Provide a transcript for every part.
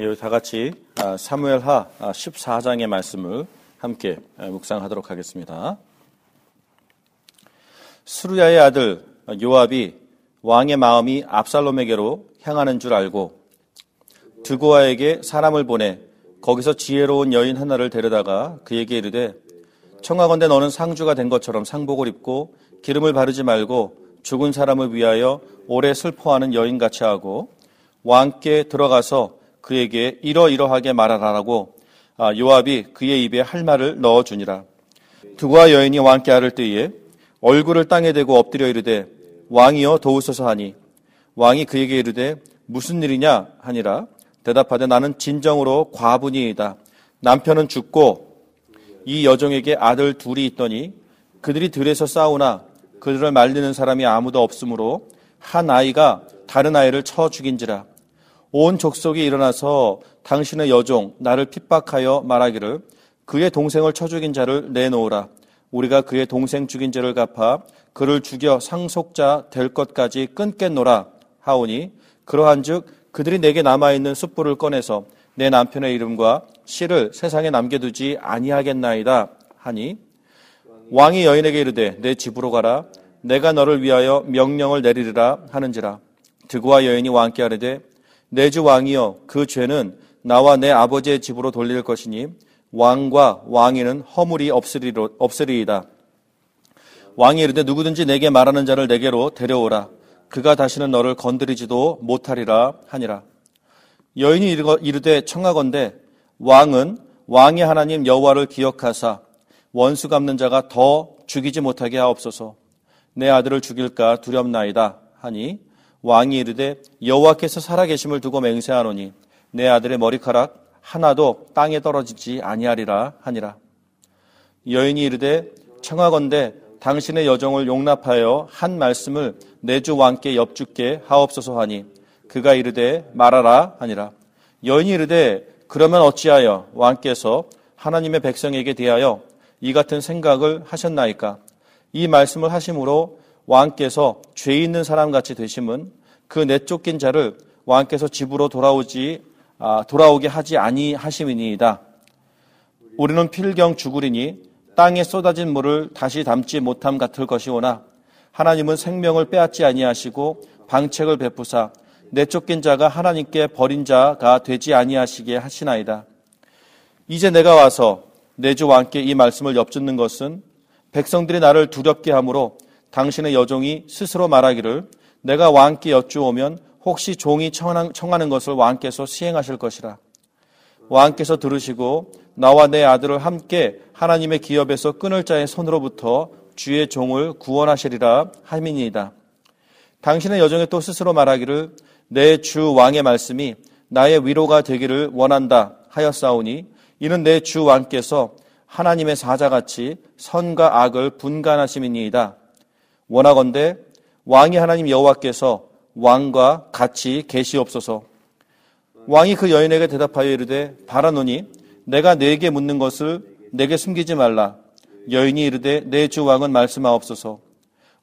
예, 다 같이 사무엘하 14장의 말씀을 함께 묵상하도록 하겠습니다. 스루야의 아들 요압이 왕의 마음이 압살롬에게로 향하는 줄 알고 드고아에게 사람을 보내 거기서 지혜로운 여인 하나를 데려다가 그에게 이르되 청하건대 너는 상주가 된 것처럼 상복을 입고 기름을 바르지 말고 죽은 사람을 위하여 오래 슬퍼하는 여인같이 하고 왕께 들어가서 그에게 이러이러하게 말하라라고 요압이 그의 입에 할 말을 넣어주니라. 드고아 여인이 왕께 아를 때에 얼굴을 땅에 대고 엎드려 이르되 왕이여 도우소서 하니 왕이 그에게 이르되 무슨 일이냐 하니라. 대답하되 나는 진정으로 과부니이다. 남편은 죽고 이 여종에게 아들 둘이 있더니 그들이 들에서 싸우나 그들을 말리는 사람이 아무도 없으므로 한 아이가 다른 아이를 쳐 죽인지라. 온 족속이 일어나서 당신의 여종 나를 핍박하여 말하기를 그의 동생을 쳐 죽인 자를 내놓으라. 우리가 그의 동생 죽인 죄를 갚아 그를 죽여 상속자 될 것까지 끊겠노라 하오니 그러한즉 그들이 내게 남아있는 숯불을 꺼내서 내 남편의 이름과 씨를 세상에 남겨두지 아니하겠나이다 하니 왕이 여인에게 이르되 내 집으로 가라. 내가 너를 위하여 명령을 내리리라 하는지라. 드고아 여인이 왕께 아뢰되 내 주 왕이여 그 죄는 나와 내 아버지의 집으로 돌릴 것이니 왕과 왕위는 허물이 없으리이다. 왕이 이르되 누구든지 내게 말하는 자를 내게로 데려오라. 그가 다시는 너를 건드리지도 못하리라 하니라. 여인이 이르되 청하건대 왕은 왕의 하나님 여호와를 기억하사 원수 갚는 자가 더 죽이지 못하게 하옵소서. 내 아들을 죽일까 두렵나이다 하니 왕이 이르되 여호와께서 살아계심을 두고 맹세하노니 내 아들의 머리카락 하나도 땅에 떨어지지 아니하리라 하니라. 여인이 이르되 청하건대 당신의 여종을 용납하여 한 말씀을 내 주 왕께 엽죽게 하옵소서 하니 그가 이르되 말하라 하니라. 여인이 이르되 그러면 어찌하여 왕께서 하나님의 백성에게 대하여 이 같은 생각을 하셨나이까? 이 말씀을 하심으로 왕께서 죄 있는 사람같이 되심은 그 내쫓긴 자를 왕께서 집으로 돌아오게 하지 아니하심이니이다. 우리는 필경 죽으리니 땅에 쏟아진 물을 다시 담지 못함 같을 것이오나 하나님은 생명을 빼앗지 아니하시고 방책을 베푸사 내쫓긴 자가 하나님께 버린 자가 되지 아니하시게 하시나이다. 이제 내가 와서 내 주 왕께 이 말씀을 엽짓는 것은 백성들이 나를 두렵게 하므로 당신의 여종이 스스로 말하기를 내가 왕께 여쭈오면 혹시 종이 청하는 것을 왕께서 시행하실 것이라. 왕께서 들으시고 나와 내 아들을 함께 하나님의 기업에서 끊을 자의 손으로부터 주의 종을 구원하시리라 함이니이다. 당신의 여종이 또 스스로 말하기를 내 주 왕의 말씀이 나의 위로가 되기를 원한다 하였사오니 이는 내 주 왕께서 하나님의 사자같이 선과 악을 분간하심이니이다. 원하건대 왕이 하나님 여호와께서 왕과 같이 계시옵소서. 왕이 그 여인에게 대답하여 이르되 바라노니 내가 네게 묻는 것을 내게 숨기지 말라. 여인이 이르되 내 주 왕은 말씀하옵소서.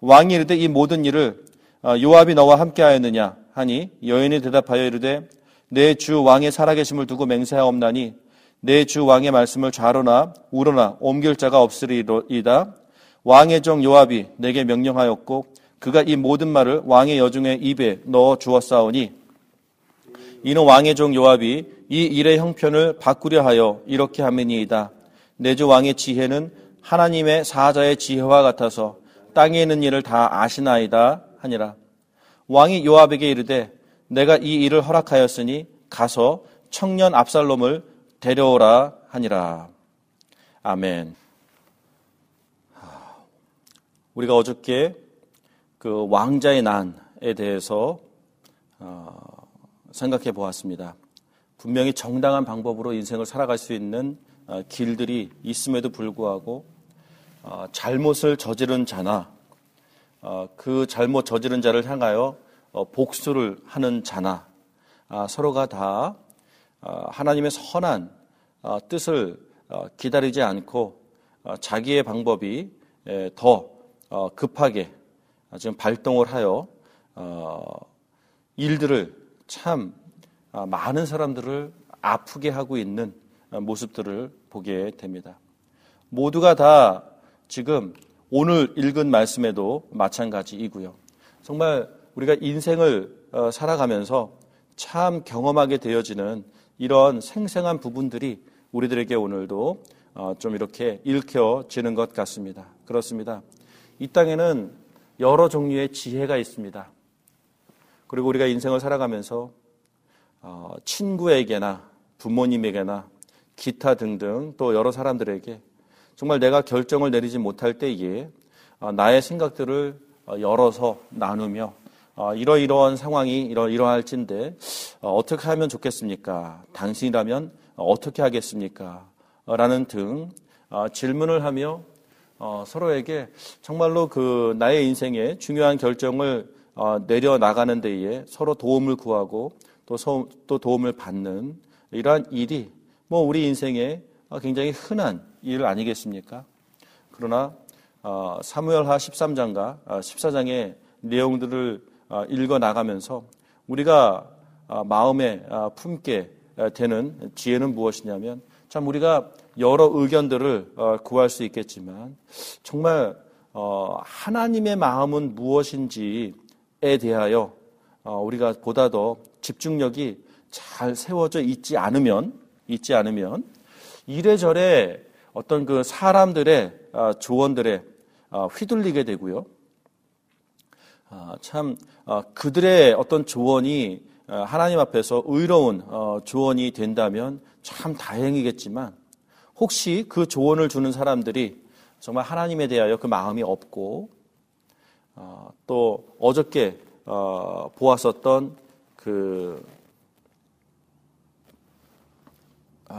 왕이 이르되 이 모든 일을 요압이 너와 함께하였느냐 하니 여인이 대답하여 이르되 내 주 왕의 살아계심을 두고 맹세하옵나니 내 주 왕의 말씀을 좌로나 우로나 옮길 자가 없으리이다. 왕의 종 요압이 내게 명령하였고 그가 이 모든 말을 왕의 여종의 입에 넣어 주었사오니 이는 왕의 종 요압이 이 일의 형편을 바꾸려 하여 이렇게 함이니이다. 내 주 왕의 지혜는 하나님의 사자의 지혜와 같아서 땅에 있는 일을 다 아시나이다 하니라. 왕이 요압에게 이르되 내가 이 일을 허락하였으니 가서 청년 압살롬을 데려오라 하니라. 아멘. 우리가 어저께 그 왕자의 난에 대해서 생각해 보았습니다. 분명히 정당한 방법으로 인생을 살아갈 수 있는 길들이 있음에도 불구하고 잘못을 저지른 자나 그 잘못 저지른 자를 향하여 복수를 하는 자나 서로가 다 하나님의 선한 뜻을 기다리지 않고 자기의 방법이 더 급하게 지금 발동을 하여 일들을 참 많은 사람들을 아프게 하고 있는 모습들을 보게 됩니다. 모두가 다 지금 오늘 읽은 말씀에도 마찬가지이고요. 정말 우리가 인생을 살아가면서 참 경험하게 되어지는 이런 생생한 부분들이 우리들에게 오늘도 좀 이렇게 읽혀지는 것 같습니다. 그렇습니다. 이 땅에는 여러 종류의 지혜가 있습니다. 그리고 우리가 인생을 살아가면서 친구에게나 부모님에게나 기타 등등 또 여러 사람들에게 정말 내가 결정을 내리지 못할 때에 나의 생각들을 열어서 나누며 이러이러한 상황이 이러할진데 어떻게 하면 좋겠습니까? 당신이라면 어떻게 하겠습니까? 라는 등 질문을 하며 서로에게 정말로 그 나의 인생에 중요한 결정을 내려 나가는 데에 서로 도움을 구하고 또 도움을 받는 이러한 일이 우리 인생에 굉장히 흔한 일 아니겠습니까? 그러나 사무엘하 13장과 14장의 내용들을 읽어 나가면서 우리가 마음에 품게 되는 지혜는 무엇이냐면 참 우리가 여러 의견들을 구할 수 있겠지만 정말 하나님의 마음은 무엇인지에 대하여 우리가 보다 더 집중력이 잘 세워져 있지 않으면 이래저래 어떤 그 사람들의 조언들에 휘둘리게 되고요. 참 그들의 어떤 조언이 하나님 앞에서 의로운 조언이 된다면 참 다행이겠지만 혹시 그 조언을 주는 사람들이 정말 하나님에 대하여 그 마음이 없고 또 어저께 보았었던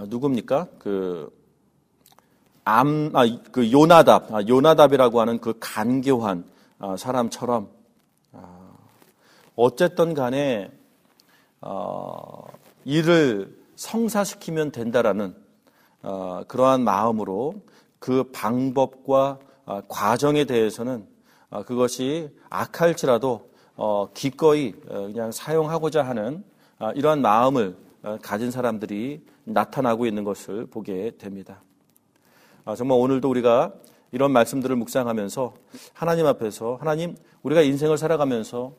누굽니까? 요나답이라고 하는 그 간교한 사람처럼 어쨌든 간에 일을 성사시키면 된다라는 그러한 마음으로 그 방법과 과정에 대해서는 그것이 악할지라도 기꺼이 그냥 사용하고자 하는 이러한 마음을 가진 사람들이 나타나고 있는 것을 보게 됩니다. 정말 오늘도 우리가 이런 말씀들을 묵상하면서 하나님 앞에서 하나님 우리가 인생을 살아가면서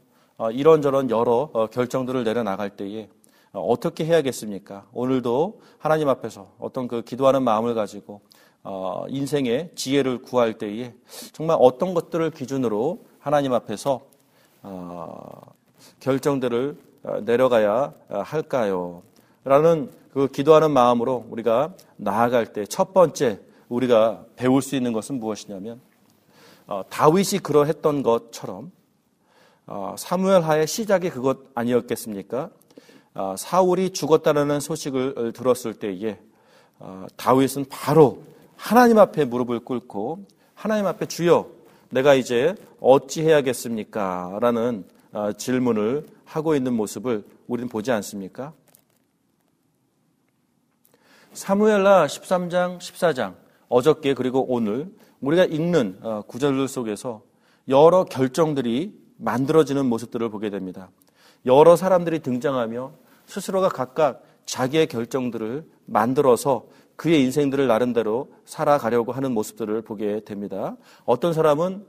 이런저런 여러 결정들을 내려나갈 때에 어떻게 해야겠습니까? 오늘도 하나님 앞에서 어떤 그 기도하는 마음을 가지고 인생의 지혜를 구할 때에 정말 어떤 것들을 기준으로 하나님 앞에서 결정들을 내려가야 할까요? 라는 그 기도하는 마음으로 우리가 나아갈 때 첫 번째 우리가 배울 수 있는 것은 무엇이냐면 다윗이 그러했던 것처럼 사무엘하의 시작이 그것 아니었겠습니까? 사울이 죽었다는 소식을 들었을 때에 다윗은 바로 하나님 앞에 무릎을 꿇고 하나님 앞에 주여 내가 이제 어찌해야겠습니까? 라는 질문을 하고 있는 모습을 우리는 보지 않습니까? 사무엘하 13장, 14장 어저께 그리고 오늘 우리가 읽는 구절들 속에서 여러 결정들이 만들어지는 모습들을 보게 됩니다. 여러 사람들이 등장하며 스스로가 각각 자기의 결정들을 만들어서 그의 인생들을 나름대로 살아가려고 하는 모습들을 보게 됩니다. 어떤 사람은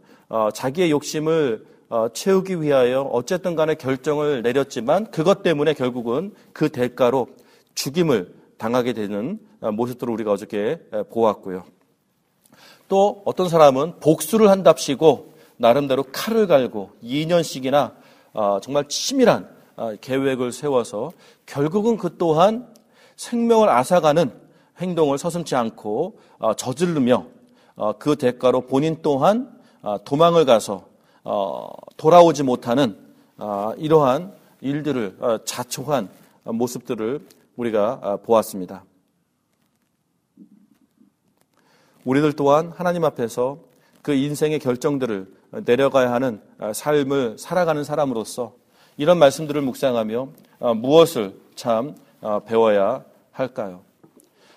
자기의 욕심을 채우기 위하여 어쨌든 간에 결정을 내렸지만 그것 때문에 결국은 그 대가로 죽임을 당하게 되는 모습들을 우리가 어저께 보았고요. 또 어떤 사람은 복수를 한답시고 나름대로 칼을 갈고 2년씩이나 정말 치밀한 계획을 세워서 결국은 그 또한 생명을 앗아가는 행동을 서슴지 않고 저지르며 그 대가로 본인 또한 도망을 가서 돌아오지 못하는 이러한 일들을 자초한 모습들을 우리가 보았습니다. 우리들 또한 하나님 앞에서 그 인생의 결정들을 내려가야 하는 삶을 살아가는 사람으로서 이런 말씀들을 묵상하며 무엇을 참 배워야 할까요?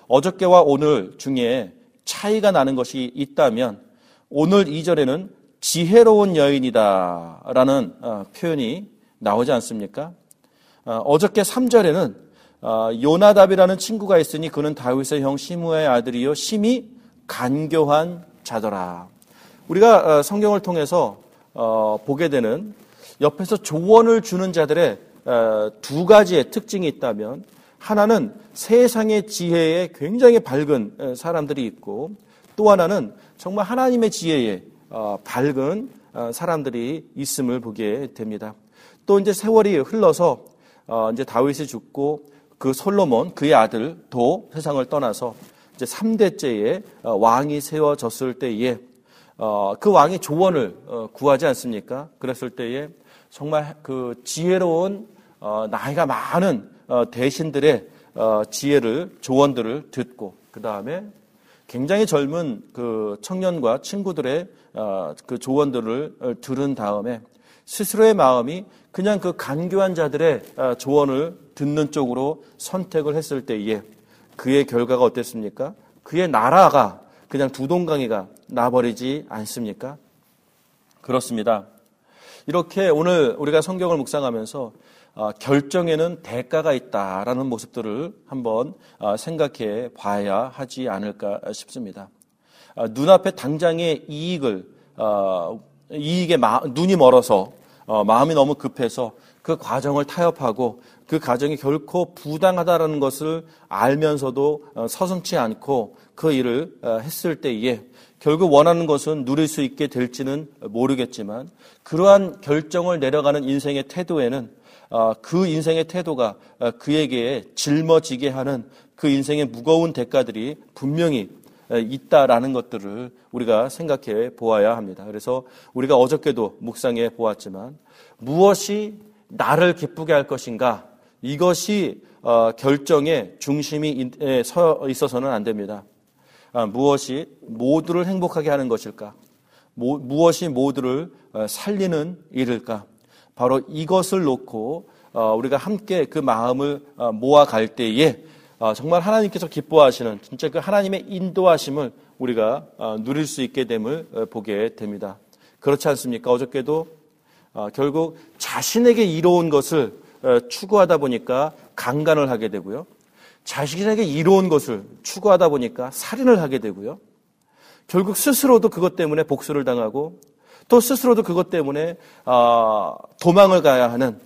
어저께와 오늘 중에 차이가 나는 것이 있다면 오늘 2절에는 지혜로운 여인이다 라는 표현이 나오지 않습니까? 어저께 3절에는 요나답이라는 친구가 있으니 그는 다윗의 형 시므아의 아들이요 심히 간교한 자더라. 우리가 성경을 통해서 보게 되는 옆에서 조언을 주는 자들의 두 가지의 특징이 있다면, 하나는 세상의 지혜에 굉장히 밝은 사람들이 있고, 또 하나는 정말 하나님의 지혜에 밝은 사람들이 있음을 보게 됩니다. 또 이제 세월이 흘러서 이제 다윗이 죽고 그 솔로몬 그의 아들도 세상을 떠나서 이제 3대째의 왕이 세워졌을 때에 그 왕이 조언을 구하지 않습니까? 그랬을 때에 정말 그 지혜로운 나이가 많은 대신들의 지혜를, 조언들을 듣고, 그 다음에 굉장히 젊은 그 청년과 친구들의 그 조언들을 들은 다음에 스스로의 마음이 그냥 그 간교한 자들의 조언을 듣는 쪽으로 선택을 했을 때에 그의 결과가 어땠습니까? 그의 나라가 그냥 두동강이가 나버리지 않습니까? 그렇습니다. 이렇게 오늘 우리가 성경을 묵상하면서 결정에는 대가가 있다라는 모습들을 한번 생각해 봐야 하지 않을까 싶습니다. 눈앞에 당장의 이익에 눈이 멀어서 마음이 너무 급해서 그 과정을 타협하고 그 과정이 결코 부당하다라는 것을 알면서도 서슴지 않고 그 일을 했을 때에 결국 원하는 것은 누릴 수 있게 될지는 모르겠지만, 그러한 결정을 내려가는 인생의 태도에는 그 인생의 태도가 그에게 짊어지게 하는 그 인생의 무거운 대가들이 분명히 있다라는 것들을 우리가 생각해 보아야 합니다. 그래서 우리가 어저께도 묵상해 보았지만, 무엇이 나를 기쁘게 할 것인가, 이것이 결정의 중심이 서 있어서는 안 됩니다. 무엇이 모두를 행복하게 하는 것일까? 무엇이 모두를 살리는 일일까? 바로 이것을 놓고 우리가 함께 그 마음을 모아갈 때에 정말 하나님께서 기뻐하시는 진짜 그 하나님의 인도하심을 우리가 누릴 수 있게 됨을 보게 됩니다. 그렇지 않습니까? 어저께도 결국 자신에게 이로운 것을 추구하다 보니까 강간을 하게 되고요. 자신에게 이로운 것을 추구하다 보니까 살인을 하게 되고요. 결국 스스로도 그것 때문에 복수를 당하고 또 스스로도 그것 때문에 도망을 가야 하는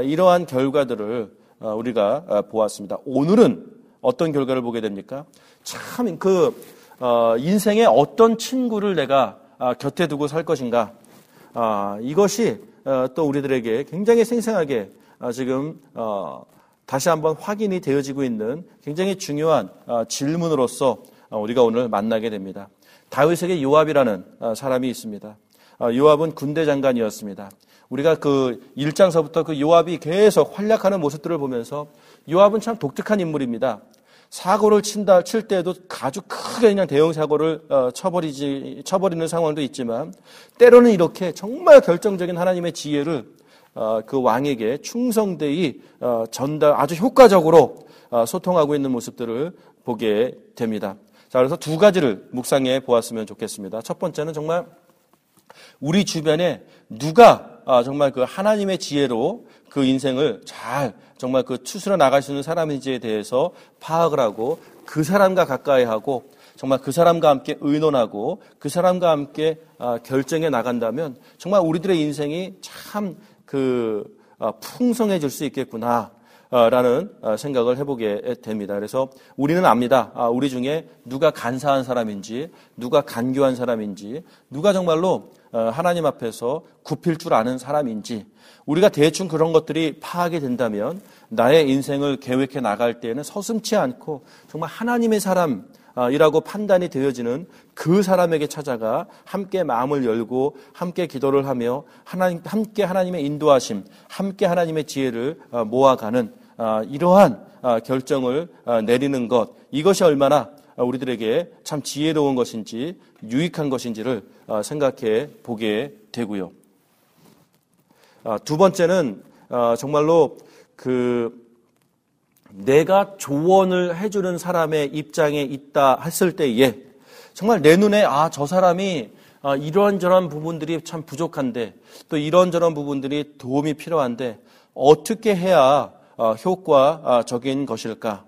이러한 결과들을 우리가 보았습니다. 오늘은 어떤 결과를 보게 됩니까? 참 인생에 어떤 친구를 내가 곁에 두고 살 것인가, 이것이 또 우리들에게 굉장히 생생하게 지금 다시 한번 확인이 되어지고 있는 굉장히 중요한 질문으로서 우리가 오늘 만나게 됩니다. 다윗에게 요압이라는 사람이 있습니다. 요압은 군대 장관이었습니다. 우리가 그 1장서부터 그 요압이 계속 활약하는 모습들을 보면서 요압은 참 독특한 인물입니다. 사고를 칠 때에도 아주 크게 그냥 대형 사고를 쳐버리는 상황도 있지만, 때로는 이렇게 정말 결정적인 하나님의 지혜를 그 왕에게 충성되이 아주 효과적으로 소통하고 있는 모습들을 보게 됩니다. 자, 그래서 두 가지를 묵상해 보았으면 좋겠습니다. 첫 번째는 정말 우리 주변에 누가 정말 그 하나님의 지혜로 그 인생을 잘 정말 그 추스려 나갈 수 있는 사람인지에 대해서 파악을 하고 그 사람과 가까이 하고 정말 그 사람과 함께 의논하고 그 사람과 함께 결정해 나간다면 정말 우리들의 인생이 참 풍성해질 수 있겠구나 라는 생각을 해보게 됩니다. 그래서 우리는 압니다. 우리 중에 누가 간사한 사람인지, 누가 간교한 사람인지, 누가 정말로 하나님 앞에서 굽힐 줄 아는 사람인지, 우리가 대충 그런 것들이 파악이 된다면 나의 인생을 계획해 나갈 때에는 서슴지 않고 정말 하나님의 사람이라고 판단이 되어지는 그 사람에게 찾아가 함께 마음을 열고 함께 기도를 하며 함께 하나님의 인도하심, 함께 하나님의 지혜를 모아가는 이러한 결정을 내리는 것, 이것이 얼마나 우리들에게 참 지혜로운 것인지 유익한 것인지를 생각해 보게 되고요. 두 번째는 정말로 내가 조언을 해주는 사람의 입장에 있다 했을 때에 정말 내 눈에 저 사람이 이런저런 부분들이 참 부족한데 또 이런저런 부분들이 도움이 필요한데 어떻게 해야 효과적인 것일까?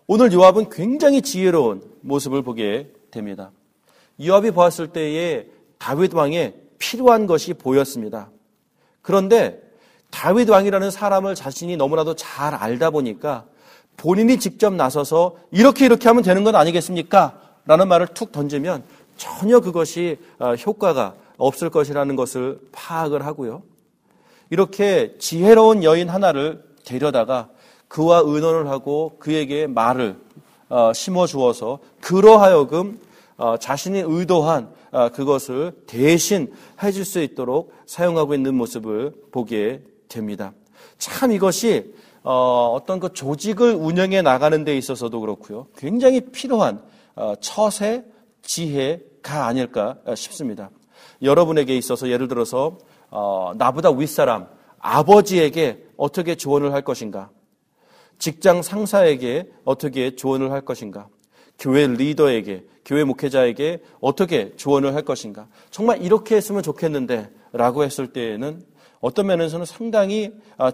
오늘 요압은 굉장히 지혜로운 모습을 보게 됩니다. 요압이 보았을 때에 다윗 왕에 필요한 것이 보였습니다. 그런데 다윗 왕이라는 사람을 자신이 너무나도 잘 알다 보니까 본인이 직접 나서서 이렇게 하면 되는 건 아니겠습니까? 라는 말을 툭 던지면 전혀 그것이 효과가 없을 것이라는 것을 파악을 하고요. 이렇게 지혜로운 여인 하나를 데려다가 그와 의논을 하고 그에게 말을 심어주어서 그러하여금 자신이 의도한 그것을 대신 해줄 수 있도록 사용하고 있는 모습을 보게 됩니다. 참 이것이 어떤 그 조직을 운영해 나가는 데 있어서도 그렇고요. 굉장히 필요한 처세, 지혜가 아닐까 싶습니다. 여러분에게 있어서 예를 들어서 나보다 윗사람, 아버지에게 어떻게 조언을 할 것인가? 직장 상사에게 어떻게 조언을 할 것인가? 교회 리더에게, 교회 목회자에게 어떻게 조언을 할 것인가? 정말 이렇게 했으면 좋겠는데 라고 했을 때에는 어떤 면에서는 상당히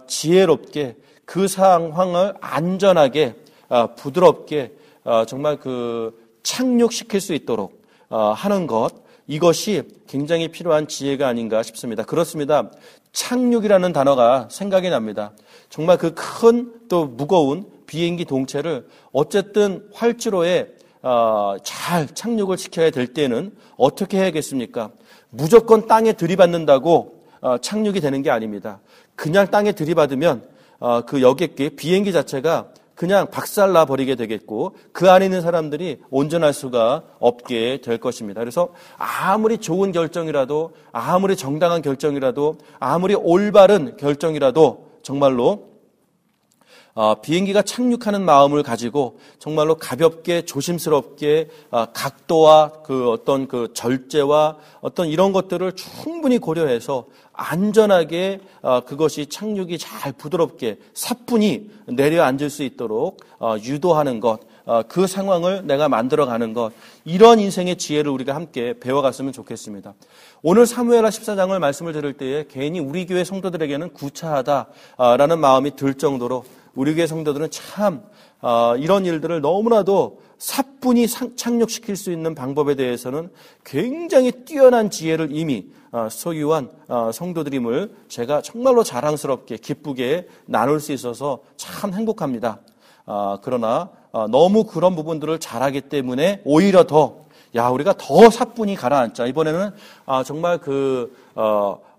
지혜롭게 그 상황을 안전하게 부드럽게 정말 착륙시킬 수 있도록 하는 것, 이것이 굉장히 필요한 지혜가 아닌가 싶습니다. 그렇습니다. 착륙이라는 단어가 생각이 납니다. 정말 그 큰 또 무거운 비행기 동체를 어쨌든 활주로에 잘 착륙을 시켜야 될 때는 어떻게 해야겠습니까? 무조건 땅에 들이받는다고 착륙이 되는 게 아닙니다. 그냥 땅에 들이받으면 그 여객기 비행기 자체가 그냥 박살나 버리게 되겠고 그 안에 있는 사람들이 온전할 수가 없게 될 것입니다. 그래서 아무리 좋은 결정이라도, 아무리 정당한 결정이라도, 아무리 올바른 결정이라도 정말로 비행기가 착륙하는 마음을 가지고 정말로 가볍게 조심스럽게 각도와 그 어떤 그 절제와 어떤 이런 것들을 충분히 고려해서 안전하게 그것이 착륙이 잘 부드럽게 사뿐히 내려앉을 수 있도록 유도하는 것, 그 상황을 내가 만들어가는 것, 이런 인생의 지혜를 우리가 함께 배워갔으면 좋겠습니다. 오늘 사무엘하 14장을 말씀을 들을 때에 괜히 우리 교회 성도들에게는 구차하다라는 마음이 들 정도로 우리 교회 성도들은 참 이런 일들을 너무나도 사뿐히 착륙시킬 수 있는 방법에 대해서는 굉장히 뛰어난 지혜를 이미 소유한 성도들임을 제가 정말로 자랑스럽게 기쁘게 나눌 수 있어서 참 행복합니다. 그러나 너무 그런 부분들을 잘하기 때문에 오히려 우리가 더 사뿐히 가라앉자. 이번에는 정말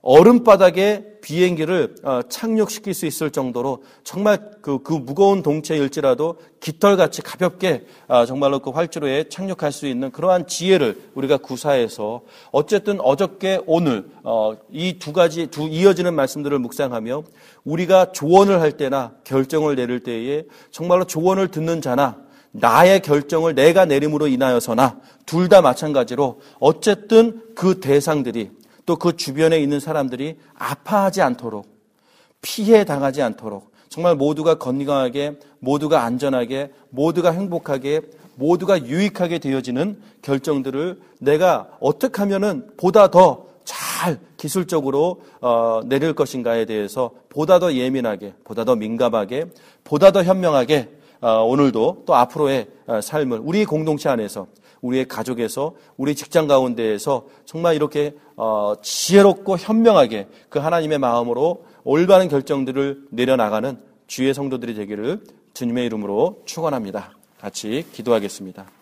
얼음바닥에 비행기를 착륙시킬 수 있을 정도로 정말 그 무거운 동체일지라도 깃털같이 가볍게 정말로 그 활주로에 착륙할 수 있는 그러한 지혜를 우리가 구사해서 어쨌든 어저께 오늘 이 두 가지 이어지는 말씀들을 묵상하며 우리가 조언을 할 때나 결정을 내릴 때에 정말로 조언을 듣는 자나 나의 결정을 내가 내림으로 인하여서나 둘 다 마찬가지로 어쨌든 그 대상들이 또 그 주변에 있는 사람들이 아파하지 않도록, 피해 당하지 않도록 정말 모두가 건강하게, 모두가 안전하게, 모두가 행복하게, 모두가 유익하게 되어지는 결정들을 내가 어떻게 하면은 보다 더 잘 기술적으로 내릴 것인가에 대해서 보다 더 예민하게, 보다 더 민감하게, 보다 더 현명하게 오늘도 또 앞으로의 삶을 우리 공동체 안에서, 우리의 가족에서, 우리 직장 가운데에서 정말 이렇게 지혜롭고 현명하게 그 하나님의 마음으로 올바른 결정들을 내려나가는 주의 성도들이 되기를 주님의 이름으로 축원합니다. 같이 기도하겠습니다.